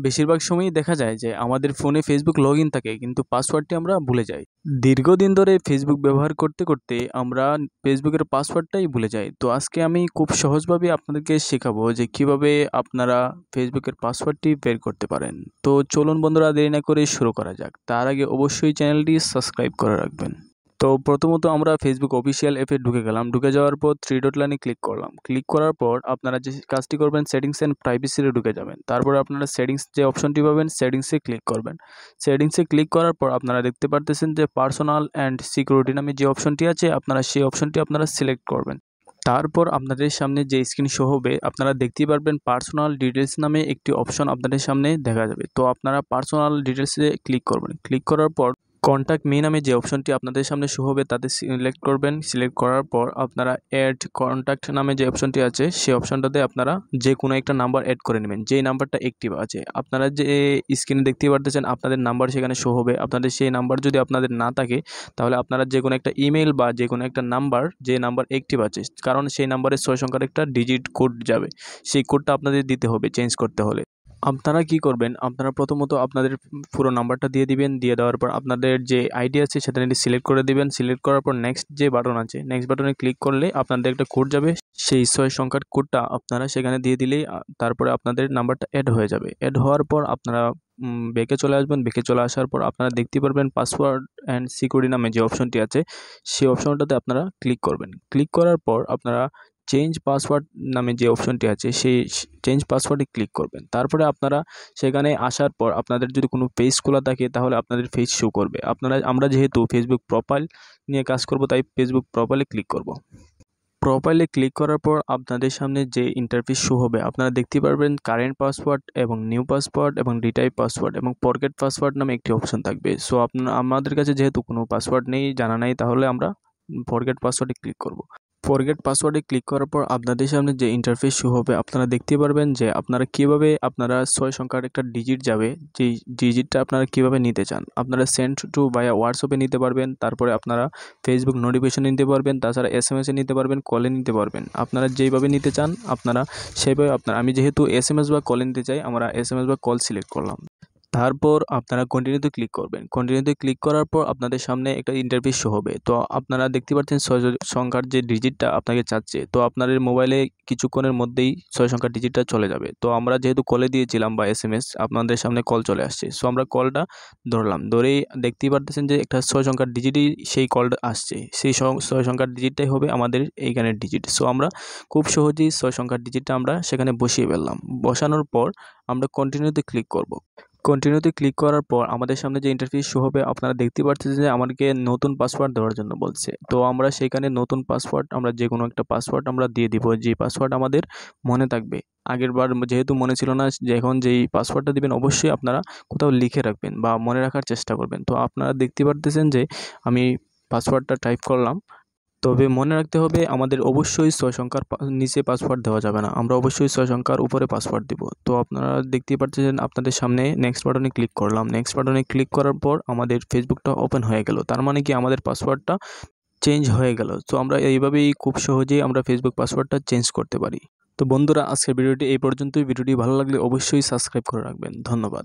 বেশিরভাগ সময়ই দেখা যায় যে আমাদের ফোনে ফেসবুক লগইন থাকে কিন্তু পাসওয়ার্ডটি আমরা ভুলে যাই। দীর্ঘদিন ধরে ফেসবুক ব্যবহার করতে করতে আমরা ফেসবুকের পাসওয়ার্ডটাই ভুলে যাই। তো আজকে আমি খুব সহজভাবে আপনাদেরকে শেখাবো যে কিভাবে আপনারা ফেসবুকের পাসওয়ার্ডটি বের করতে পারেন। তো চলুন বন্ধুরা, দেরি না করে শুরু করা যাক। তার আগে অবশ্যই চ্যানেলটি সাবস্ক্রাইব করে রাখবেন। তো প্রথমত আমরা ফেসবুক অফিসিয়াল অ্যাপে ঢুকে গেলাম। ঢুকে যাওয়ার পর থ্রি ডট লাইনে ক্লিক করলাম। ক্লিক করার পর আপনারা যে কাজটি করবেন, সেটিংস অ্যান্ড প্রাইভেসিতে ঢুকে যাবেন। তারপরে আপনারা সেটিংস যে অপশনটি পাবেন, সেটিংসে ক্লিক করবেন। সেটিংসে ক্লিক করার পর আপনারা দেখতে পারতেছেন যে পার্সোনাল অ্যান্ড সিকিউরিটি নামে যে অপশনটি আছে, আপনারা সেই অপশনটি সিলেক্ট করবেন। তারপর আপনাদের সামনে যে স্ক্রিন শো হবে, আপনারা দেখতেই পারবেন পার্সোনাল ডিটেলস নামে একটি অপশন আপনাদের সামনে দেখা যাবে। তো আপনারা পার্সোনাল ডিটেলসে ক্লিক করবেন। ক্লিক করার পর কন্ট্যাক্ট মি নামে যে অপশনটি আপনাদের সামনে শো হবে তাতে সিলেক্ট করবেন। সিলেক্ট করার পর আপনারা অ্যাড কন্ট্যাক্ট নামে যে অপশনটি আছে সেই অপশনটাতে আপনারা যে কোনো একটা নাম্বার অ্যাড করে নেবেন, যেই নাম্বারটা অ্যাক্টিভ আছে। আপনারা যে স্ক্রিনে দেখতেই পারতেছেন আপনাদের নাম্বার সেখানে শো হবে। আপনাদের সেই নাম্বার যদি আপনাদের না থাকে তাহলে আপনারা যে কোনো একটা ইমেল বা যে কোনো একটা নাম্বার, যে নাম্বার অ্যাক্টিভ আছে, কারণ সেই নাম্বারে 6 সংখ্যার একটা ডিজিট কোড যাবে, সেই কোডটা আপনাদের দিতে হবে চেঞ্জ করতে হলে। আপনারা কি করবেন, আপনারা প্রথমত আপনাদের পুরো নাম্বারটা দিয়ে দিবেন। দিয়ে দেওয়ার পর আপনাদের যে আইডি আছে সেটা সিলেক্ট করে দিবেন। সিলেক্ট করার পর নেক্সট যে বাটন আছে, নেক্সট বাটনে ক্লিক করলে আপনাদের একটা কোড যাবে। সেই 6 সংখ্যার কোডটা আপনারা সেখানে দিয়ে দিলেই তারপরে আপনাদের নাম্বারটা অ্যাড হয়ে যাবে। অ্যাড হওয়ার পর আপনারা ব্যাকে চলে আসবেন। ব্যাকে চলে আসার পর আপনারা দেখতে পারবেন পাসওয়ার্ড অ্যান্ড সিকিউরিটি নামে যে অপশনটি আছে সেই অপশনটাতে আপনারা ক্লিক করবেন। ক্লিক করার পর আপনারা চেঞ্জ পাসওয়ার্ড নামে যে অপশনটি আছে সেই চেঞ্জ পাসওয়ার্ডে ক্লিক করবেন। তারপরে আপনারা সেখানে আসার পর আপনাদের যদি কোনো পেজ খোলা থাকে তাহলে আপনাদের পেজ শো করবে। আমরা যেহেতু ফেসবুক প্রোফাইল নিয়ে কাজ করব, তাই ফেসবুক প্রোফাইলে ক্লিক করব। প্রোফাইলে ক্লিক করার পর আপনাদের সামনে যে ইন্টারফেস শো হবে, আপনারা দেখতে পারবেন কারেন্ট পাসওয়ার্ড এবং নিউ পাসওয়ার্ড এবং রিটাইপ পাসওয়ার্ড এবং ফরগেট পাসওয়ার্ড নামে একটি অপশন থাকবে। সো আমাদের কাছে যেহেতু কোনো পাসওয়ার্ড নেই, জানা নাই, তাহলে আমরা ফরগেট পাসওয়ার্ডে ক্লিক করব। ফরগেট পাসওয়ার্ডে ক্লিক করার পর আপনাদের সামনে যে ইন্টারফেস শো হবে, আপনারা দেখতে পারবেন যে আপনারা কীভাবে 6 সংখ্যার একটা ডিজিট যাবে, যেই ডিজিটটা আপনারা কীভাবে নিতে চান। আপনারা সেন্ড টু ভায়া হোয়াটসঅ্যাপে নিতে পারবেন, তারপরে আপনারা ফেসবুক নোটিফিকেশন নিতে পারবেন, তাছাড়া এসএমএসে নিতে পারবেন, কলে নিতে পারবেন। আপনারা যেইভাবে নিতে চান আপনারা সেইভাবে আমি যেহেতু এসএমএস বা কলে নিতে চাই, আমরা এসএমএস বা কল সিলেক্ট করলাম। তারপর আপনারা কন্টিনিউতে ক্লিক করবেন। কন্টিনিউতে ক্লিক করার পর আপনাদের সামনে একটা ইন্টারফেস শো হবে। তো আপনারা দেখতে পাচ্ছেন 6 সংখ্যার যে ডিজিটটা আপনাকে চাচ্ছে। তো আপনাদের মোবাইলে কিছুক্ষণের মধ্যেই 6 সংখ্যার ডিজিটটা চলে যাবে। তো আমরা যেহেতু কলে দিয়েছিলাম বা এসএমএস, আপনাদের সামনে কল চলে আসছে। সো আমরা কলটা ধরলাম। ধরেই দেখতেই পারতেছেন যে একটা 6 সংখ্যার ডিজিটই সেই কলটা আসছে। সেই 6 সংখ্যার ডিজিটটাই হবে আমাদের এইখানের ডিজিট। সো আমরা খুব সহজেই 6 সংখ্যার ডিজিটটা আমরা সেখানে বসিয়ে ফেললাম। বসানোর পর আমরা কন্টিনিউতে ক্লিক করব। কন্টিনিউতে ক্লিক করার পর আমাদের সামনে যে ইন্টারফেস শো হবে, আপনারা দেখতে পাচ্ছেন যে আমাদেরকে নতুন পাসওয়ার্ড দেওয়ার জন্য বলছে। তো আমরা সেখানে নতুন পাসওয়ার্ড, আমরা যে কোনো একটা পাসওয়ার্ড আমরা দিয়ে দিব, যে পাসওয়ার্ড আমাদের মনে থাকবে। আগেরবার যেহেতু মনে ছিল না, যে এখন যেই পাসওয়ার্ডটা দিবেন অবশ্যই আপনারা কোথাও লিখে রাখবেন বা মনে রাখার চেষ্টা করবেন। তো আপনারা দেখতে পারতেছেন যে আমি পাসওয়ার্ডটা টাইপ করলাম। তবে মনে রাখতে হবে আমাদের অবশ্যই 6 সংখ্যার নিচে পাসওয়ার্ড দেওয়া যাবে না। আমরা অবশ্যই 6 সংখ্যার উপরে পাসওয়ার্ড দিব। তো আপনারা দেখতেই পাচ্ছেন আপনাদের সামনে নেক্সট বাটনে ক্লিক করলাম। নেক্সট বাটনে ক্লিক করার পর আমাদের ফেসবুকটা ওপেন হয়ে গেল। তার মানে কি আমাদের পাসওয়ার্ডটা চেঞ্জ হয়ে গেল। তো আমরা এইভাবেই খুব সহজেই আমরা ফেসবুক পাসওয়ার্ডটা চেঞ্জ করতে পারি। তো বন্ধুরা, আজকের ভিডিওটি এই পর্যন্তই। ভিডিওটি ভালো লাগলে অবশ্যই সাবস্ক্রাইব করে রাখবেন। ধন্যবাদ।